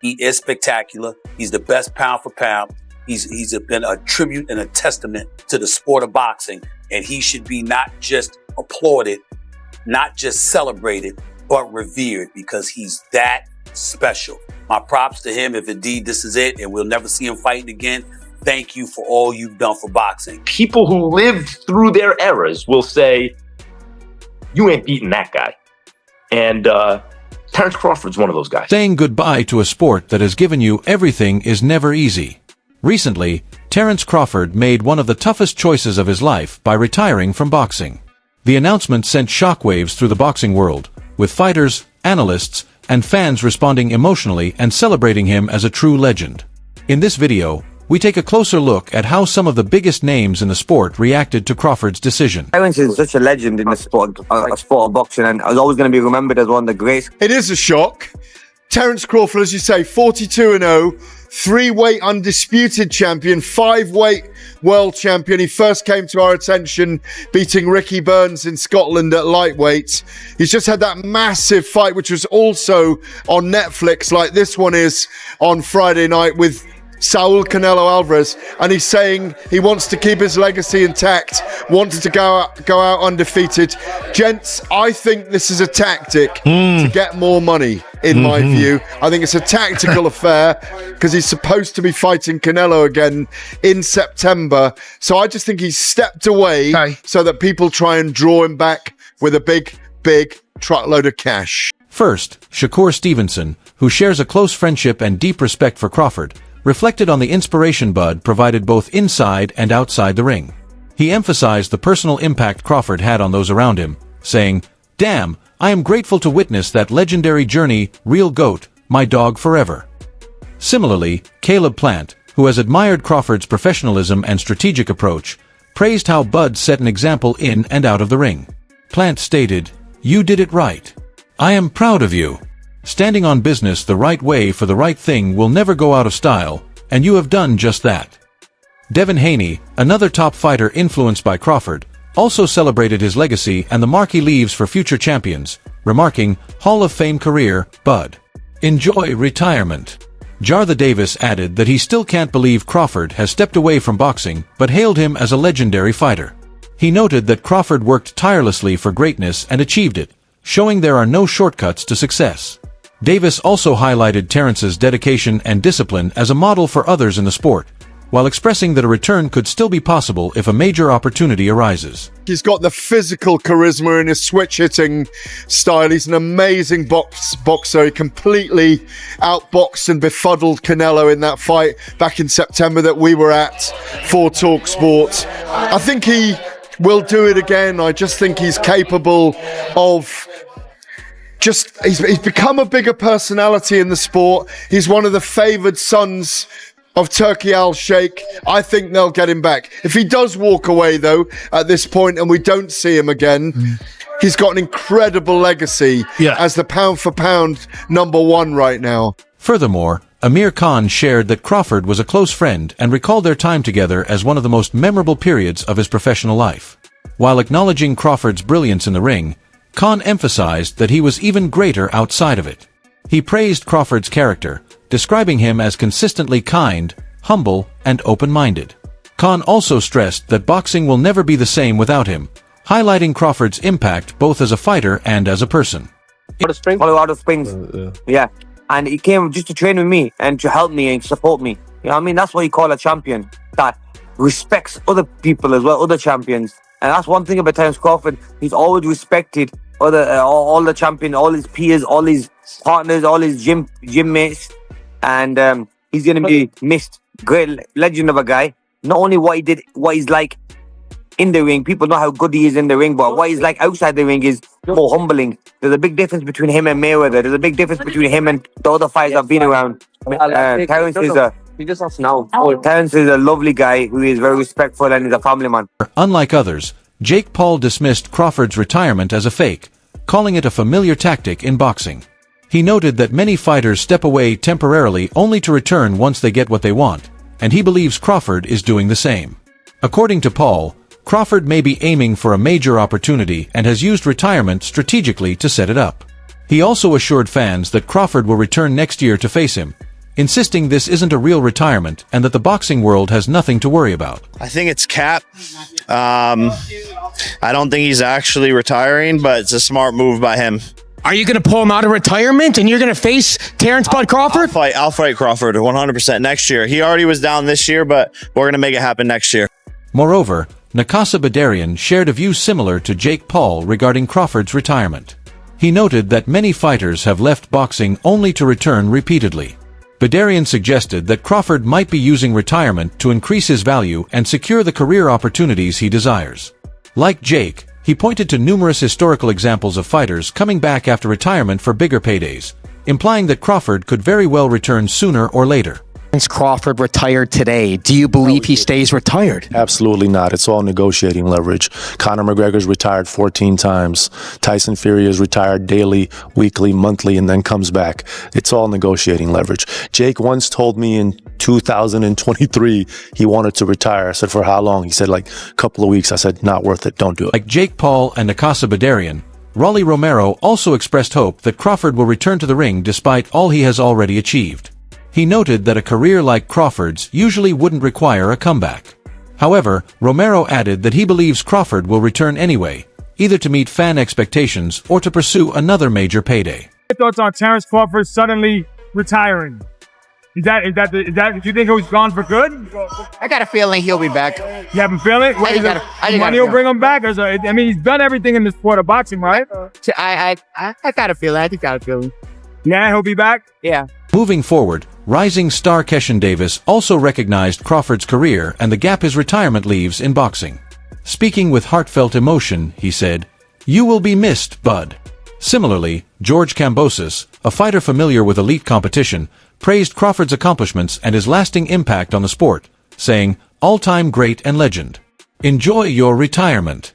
He is spectacular. He's the best pound for pound. He's been a tribute and a testament to the sport of boxing. And he should be not just applauded, not just celebrated, but revered because he's that special. My props to him if indeed this is it and we'll never see him fighting again. Thank you for all you've done for boxing. People who lived through their eras will say, you ain't beating that guy. And Terence Crawford's one of those guys. Saying goodbye to a sport that has given you everything is never easy. Recently, Terence Crawford made one of the toughest choices of his life by retiring from boxing. The announcement sent shockwaves through the boxing world, with fighters, analysts, and fans responding emotionally and celebrating him as a true legend. In this video, we take a closer look at how some of the biggest names in the sport reacted to Crawford's decision. Terence is such a legend in the sport of boxing, and is always going to be remembered as one of the greats. It is a shock. Terence Crawford, as you say, 42-0, 3-weight undisputed champion, 5-weight world champion. He first came to our attention beating Ricky Burns in Scotland at lightweight. He's just had that massive fight, which was also on Netflix, like this one is on Friday night with Saul Canelo Alvarez, and he's saying he wants to keep his legacy intact, wants to go out undefeated. Gents, I think this is a tactic to get more money, in my view. I think it's a tactical affair because he's supposed to be fighting Canelo again in September. So I just think he's stepped away so that people try and draw him back with a big truckload of cash. First, Shakur Stevenson, who shares a close friendship and deep respect for Crawford, reflected on the inspiration Bud provided both inside and outside the ring. He emphasized the personal impact Crawford had on those around him, saying, "Damn, I am grateful to witness that legendary journey, real GOAT, my dog forever." Similarly, Caleb Plant, who has admired Crawford's professionalism and strategic approach, praised how Bud set an example in and out of the ring. Plant stated, "You did it right. I am proud of you. Standing on business the right way for the right thing will never go out of style, and you have done just that." Devin Haney, another top fighter influenced by Crawford, also celebrated his legacy and the mark he leaves for future champions, remarking, "Hall of Fame career, Bud. Enjoy retirement." Jartha Davis added that he still can't believe Crawford has stepped away from boxing, but hailed him as a legendary fighter. He noted that Crawford worked tirelessly for greatness and achieved it, showing there are no shortcuts to success. Davis also highlighted Terence's dedication and discipline as a model for others in the sport, while expressing that a return could still be possible if a major opportunity arises. He's got the physical charisma in his switch-hitting style. He's an amazing boxer. He completely outboxed and befuddled Canelo in that fight back in September that we were at for TalkSport. I think he will do it again. I just think he's capable of... He's become a bigger personality in the sport. He's one of the favoured sons of Turki Al-Sheikh. I think they'll get him back. If he does walk away, though, at this point, and we don't see him again, he's got an incredible legacy as the pound-for-pound #1 right now. Furthermore, Amir Khan shared that Crawford was a close friend and recalled their time together as one of the most memorable periods of his professional life. While acknowledging Crawford's brilliance in the ring, Khan emphasized that he was even greater outside of it. He praised Crawford's character, describing him as consistently kind, humble, and open-minded. Khan also stressed that boxing will never be the same without him, highlighting Crawford's impact both as a fighter and as a person. Colorado Springs. Yeah. And he came just to train with me and to help me and support me. You know what I mean? That's what you call a champion, that respects other people as well, other champions. And that's one thing about Terence Crawford. He's always respected all the champions, all his peers, all his partners, all his gym mates. And he's going to be missed. Great legend of a guy. Not only what he did, what he's like in the ring. People know how good he is in the ring, but what he's like outside the ring is more humbling. There's a big difference between him and Mayweather. There's a big difference between him and the other fighters I've been around. Terence is a lovely guy who is very respectful and is a family man. Unlike others, Jake Paul dismissed Crawford's retirement as a fake, calling it a familiar tactic in boxing. He noted that many fighters step away temporarily only to return once they get what they want, and he believes Crawford is doing the same. According to Paul, Crawford may be aiming for a major opportunity and has used retirement strategically to set it up. He also assured fans that Crawford will return next year to face him, insisting this isn't a real retirement and that the boxing world has nothing to worry about. I think it's cap. I don't think he's actually retiring, but it's a smart move by him. Are you going to pull him out of retirement and you're going to face Terence Bud Crawford? I'll fight Crawford 100% next year. He already was down this year, but we're going to make it happen next year. Moreover, Nakasa Badarian shared a view similar to Jake Paul regarding Crawford's retirement. He noted that many fighters have left boxing only to return repeatedly. Badarian suggested that Crawford might be using retirement to increase his value and secure the career opportunities he desires. Like Jake, he pointed to numerous historical examples of fighters coming back after retirement for bigger paydays, implying that Crawford could very well return sooner or later. Terence Crawford retired today. Do you believe he stays retired? Absolutely not. It's all negotiating leverage. Conor McGregor's retired 14 times. Tyson Fury is retired daily, weekly, monthly, and then comes back. It's all negotiating leverage. Jake once told me in 2023 he wanted to retire. I said, for how long? He said, like a couple of weeks. I said, not worth it. Don't do it. Like Jake Paul and Nakasa Badarian, Rolly Romero also expressed hope that Crawford will return to the ring despite all he has already achieved. He noted that a career like Crawford's usually wouldn't require a comeback. However, Romero added that he believes Crawford will return anyway, either to meet fan expectations or to pursue another major payday. Your thoughts on Terence Crawford suddenly retiring? Do you think he's gone for good? I got a feeling he'll be back. You have a feeling? Money will bring him back? He's done everything in the sport of boxing, right? I got a feeling. I think I got a feeling. Yeah, he'll be back? Yeah. Moving forward, rising star Keshan Davis also recognized Crawford's career and the gap his retirement leaves in boxing. Speaking with heartfelt emotion, he said, "You will be missed, Bud." Similarly, George Kambosos, a fighter familiar with elite competition, praised Crawford's accomplishments and his lasting impact on the sport, saying, "All-time great and legend. Enjoy your retirement."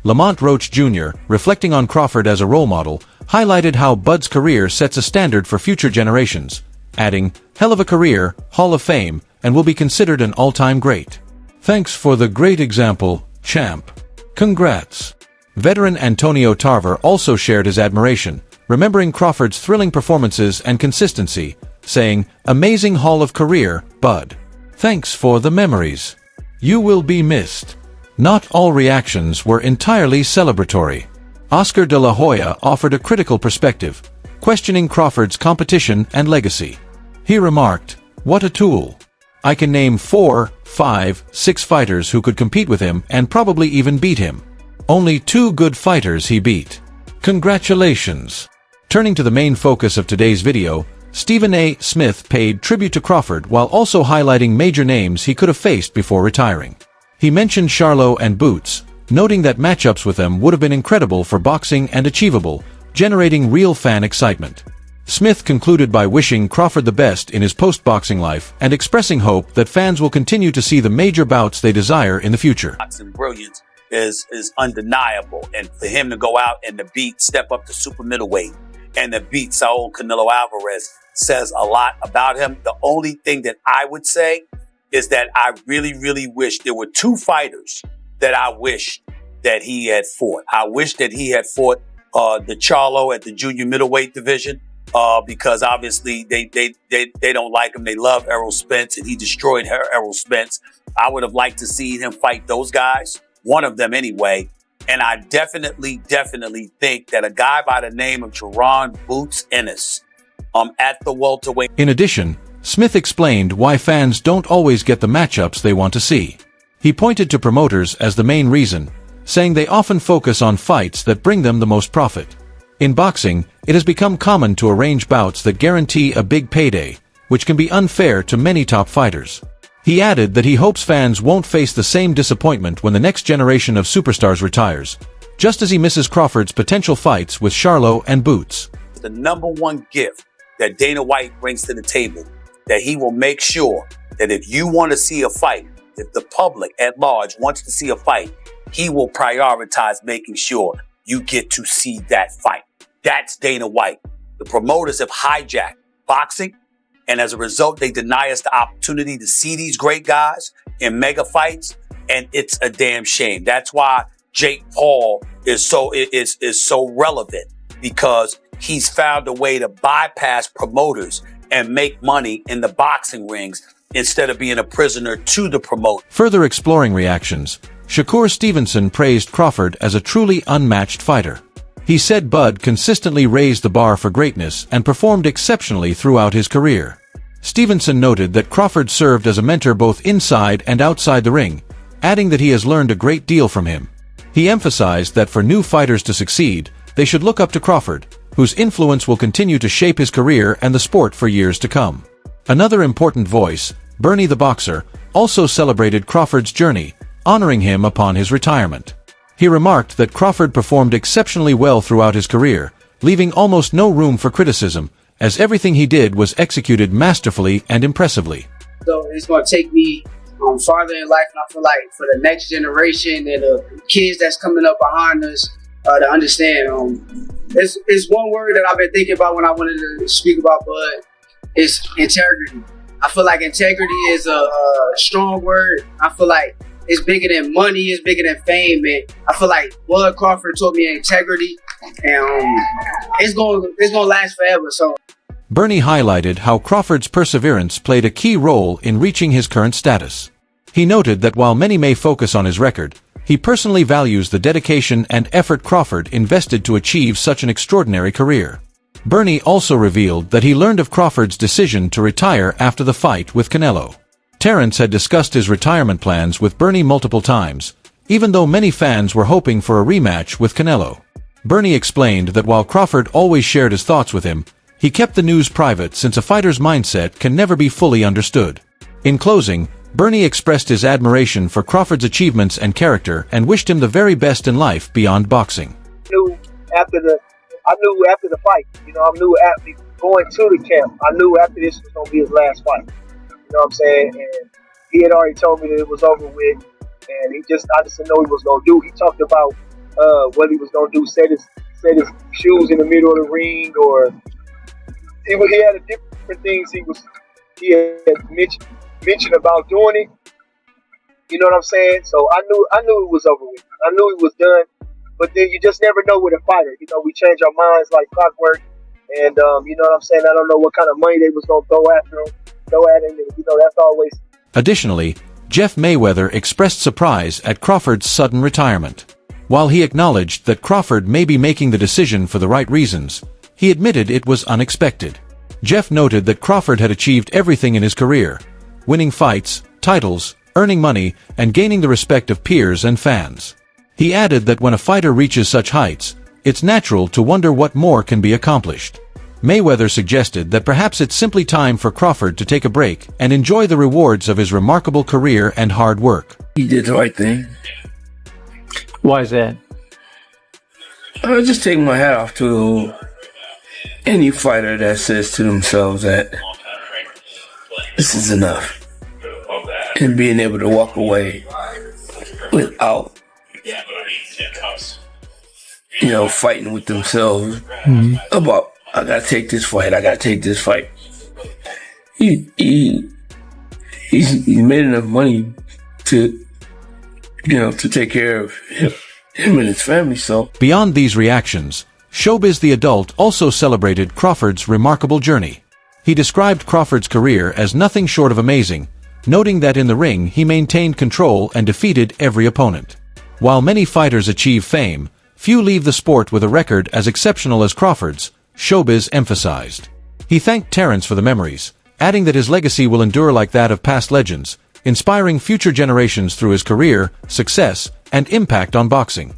Lamont Roach Jr., reflecting on Crawford as a role model, highlighted how Bud's career sets a standard for future generations, adding, "Hell of a career, Hall of Fame, and will be considered an all-time great. Thanks for the great example, champ. Congrats." Veteran Antonio Tarver also shared his admiration, remembering Crawford's thrilling performances and consistency, saying, "Amazing Hall of Career, Bud. Thanks for the memories. You will be missed." Not all reactions were entirely celebratory. Oscar de la Hoya offered a critical perspective, questioning Crawford's competition and legacy. He remarked, "What a tool. I can name 4, 5, 6 fighters who could compete with him and probably even beat him. Only 2 good fighters he beat. Congratulations." Turning to the main focus of today's video, Stephen A. Smith paid tribute to Crawford while also highlighting major names he could have faced before retiring. He mentioned Charlo and Boots, noting that matchups with them would have been incredible for boxing and achievable, generating real fan excitement. Smith concluded by wishing Crawford the best in his post-boxing life and expressing hope that fans will continue to see the major bouts they desire in the future. Boxing brilliance is undeniable, and for him to go out and to step up to super middleweight and to beat Saul Canelo Alvarez says a lot about him. The only thing that I would say is that I really, really wish there were 2 fighters that I wish that he had fought. I wish that he had fought the Charlo at the junior middleweight division because obviously they don't like him. They love Errol Spence, and he destroyed Errol Spence. I would have liked to see him fight those guys, one of them anyway. And I definitely think that a guy by the name of Jerron Boots Ennis at the welterweight. In addition, Smith explained why fans don't always get the matchups they want to see. He pointed to promoters as the main reason, saying they often focus on fights that bring them the most profit. In boxing, it has become common to arrange bouts that guarantee a big payday, which can be unfair to many top fighters. He added that he hopes fans won't face the same disappointment when the next generation of superstars retires, just as he misses Crawford's potential fights with Charlo and Boots. The number one gift that Dana White brings to the table, that he will make sure that if you want to see a fight, if the public at large wants to see a fight, he will prioritize making sure you get to see that fight. That's Dana White. The promoters have hijacked boxing, and as a result, they deny us the opportunity to see these great guys in mega fights, and it's a damn shame. That's why Jake Paul is so relevant, because he's found a way to bypass promoters and make money in the boxing rings instead of being a prisoner to the promoter. Further exploring reactions, Shakur Stevenson praised Crawford as a truly unmatched fighter. He said Bud consistently raised the bar for greatness and performed exceptionally throughout his career. Stevenson noted that Crawford served as a mentor both inside and outside the ring, adding that he has learned a great deal from him. He emphasized that for new fighters to succeed, they should look up to Crawford, whose influence will continue to shape his career and the sport for years to come. Another important voice, Bernie the Boxer, also celebrated Crawford's journey, honoring him upon his retirement. He remarked that Crawford performed exceptionally well throughout his career, leaving almost no room for criticism, as everything he did was executed masterfully and impressively. So it's going to take me farther in life, and I feel like for the next generation and the kids that's coming up behind us to understand. It's one word that I've been thinking about when I wanted to speak about Bud. It's integrity. I feel like integrity is a strong word. I feel like it's bigger than money, it's bigger than fame, and I feel like Bud Crawford taught me integrity, and it's gonna last forever. So Bernie highlighted how Crawford's perseverance played a key role in reaching his current status. He noted that while many may focus on his record, he personally values the dedication and effort Crawford invested to achieve such an extraordinary career. Bernie also revealed that he learned of Crawford's decision to retire after the fight with Canelo. Terence had discussed his retirement plans with Bernie multiple times, even though many fans were hoping for a rematch with Canelo. Bernie explained that while Crawford always shared his thoughts with him, he kept the news private since a fighter's mindset can never be fully understood. In closing, Bernie expressed his admiration for Crawford's achievements and character and wished him the very best in life beyond boxing. I knew after the fight, I knew after going to the camp, I knew after this was going to be his last fight. You know what I'm saying? And he had already told me that it was over with, and I just didn't know what he was going to do. He talked about what he was going to do, set his shoes in the middle of the ring, or he had a different things he had mentioned about doing it. You know what I'm saying? So I knew it was over with. I knew it was done. But then you just never know with a fighter. We change our minds like clockwork, and you know what I'm saying? I don't know what kind of money they was gonna throw at him. That's always. Additionally, Jeff Mayweather expressed surprise at Crawford's sudden retirement. While he acknowledged that Crawford may be making the decision for the right reasons, he admitted it was unexpected. Jeff noted that Crawford had achieved everything in his career, winning fights, titles, earning money, and gaining the respect of peers and fans. He added that when a fighter reaches such heights, it's natural to wonder what more can be accomplished. Mayweather suggested that perhaps it's simply time for Crawford to take a break and enjoy the rewards of his remarkable career and hard work. He did the right thing. Why is that? I just take my hat off to any fighter that says to themselves that this is enough, and being able to walk away without fighting with themselves about, I gotta take this fight. He's made enough money to take care of him and his family. So beyond these reactions, Showbiz the Adult also celebrated Crawford's remarkable journey. He described Crawford's career as nothing short of amazing, noting that in the ring he maintained control and defeated every opponent. While many fighters achieve fame, few leave the sport with a record as exceptional as Crawford's, Showbiz emphasized. He thanked Terence for the memories, adding that his legacy will endure like that of past legends, inspiring future generations through his career, success, and impact on boxing.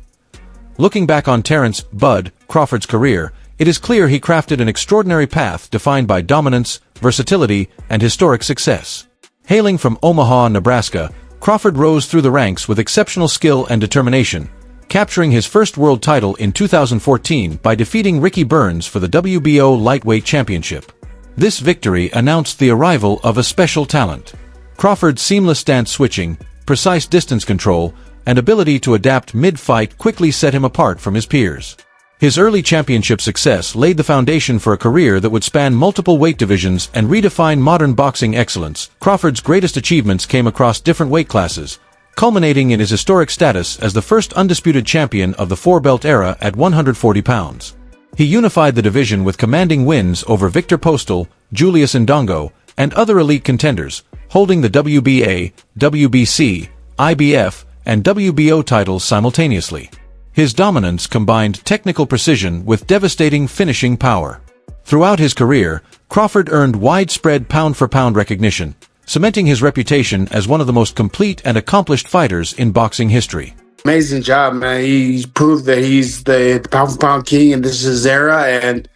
Looking back on Terence "Bud" Crawford's career, it is clear he crafted an extraordinary path defined by dominance, versatility, and historic success. Hailing from Omaha, Nebraska, Crawford rose through the ranks with exceptional skill and determination, capturing his first world title in 2014 by defeating Ricky Burns for the WBO lightweight championship. This victory announced the arrival of a special talent. Crawford's seamless stance switching, precise distance control, and ability to adapt mid-fight quickly set him apart from his peers. His early championship success laid the foundation for a career that would span multiple weight divisions and redefine modern boxing excellence. Crawford's greatest achievements came across different weight classes, culminating in his historic status as the first undisputed champion of the four-belt era at 140 pounds. He unified the division with commanding wins over Victor Postal, Julius Ndongo, and other elite contenders, holding the WBA, WBC, IBF, and WBO titles simultaneously. His dominance combined technical precision with devastating finishing power. Throughout his career, Crawford earned widespread pound-for-pound recognition, cementing his reputation as one of the most complete and accomplished fighters in boxing history. Amazing job, man. He proved that he's the pound-for-pound king, and this is his era. And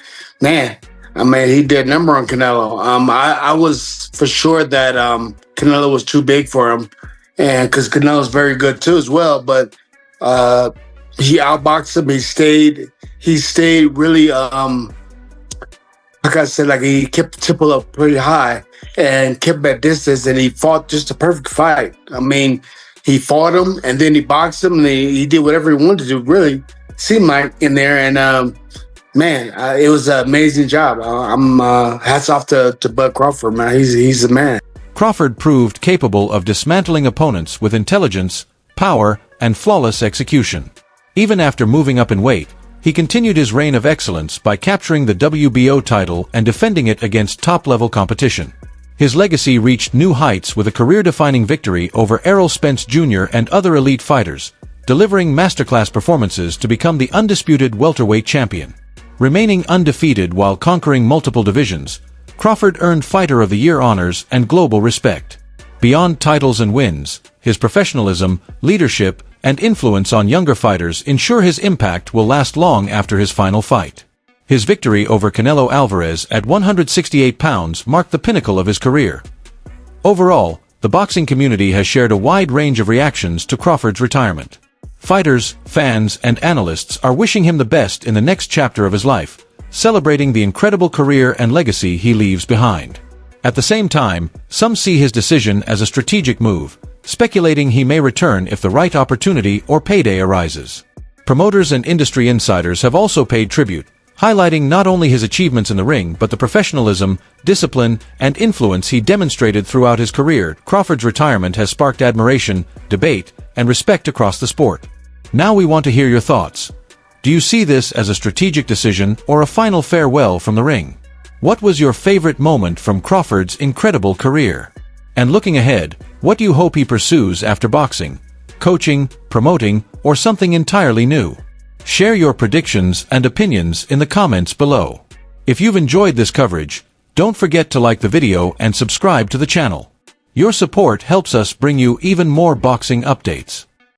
man, I mean, he did a number on Canelo. I was for sure that Canelo was too big for him, and because Canelo's very good too as well. But he outboxed him. He stayed really. Like I said, like he kept the tempo up pretty high and kept at distance, and he fought just a perfect fight. I mean, he fought him, and then he boxed him, and he did whatever he wanted to do, really, seemed like, in there. And, man, it was an amazing job. I'm hats off to Bud Crawford, man. He's the man. Crawford proved capable of dismantling opponents with intelligence, power, and flawless execution. Even after moving up in weight, he continued his reign of excellence by capturing the WBO title and defending it against top-level competition. His legacy reached new heights with a career-defining victory over Errol Spence Jr. and other elite fighters, delivering masterclass performances to become the undisputed welterweight champion. Remaining undefeated while conquering multiple divisions, Crawford earned Fighter of the Year honors and global respect. Beyond titles and wins, his professionalism, leadership, and influence on younger fighters ensure his impact will last long after his final fight. His victory over Canelo Alvarez at 168 pounds marked the pinnacle of his career. Overall, the boxing community has shared a wide range of reactions to Crawford's retirement. Fighters, fans, and analysts are wishing him the best in the next chapter of his life, celebrating the incredible career and legacy he leaves behind. At the same time, some see his decision as a strategic move, speculating he may return if the right opportunity or payday arises. Promoters and industry insiders have also paid tribute, highlighting not only his achievements in the ring but the professionalism, discipline, and influence he demonstrated throughout his career. Crawford's retirement has sparked admiration, debate, and respect across the sport. Now we want to hear your thoughts. Do you see this as a strategic decision or a final farewell from the ring? What was your favorite moment from Crawford's incredible career? And looking ahead, what do you hope he pursues after boxing, coaching, promoting, or something entirely new? Share your predictions and opinions in the comments below. If you've enjoyed this coverage, don't forget to like the video and subscribe to the channel. Your support helps us bring you even more boxing updates.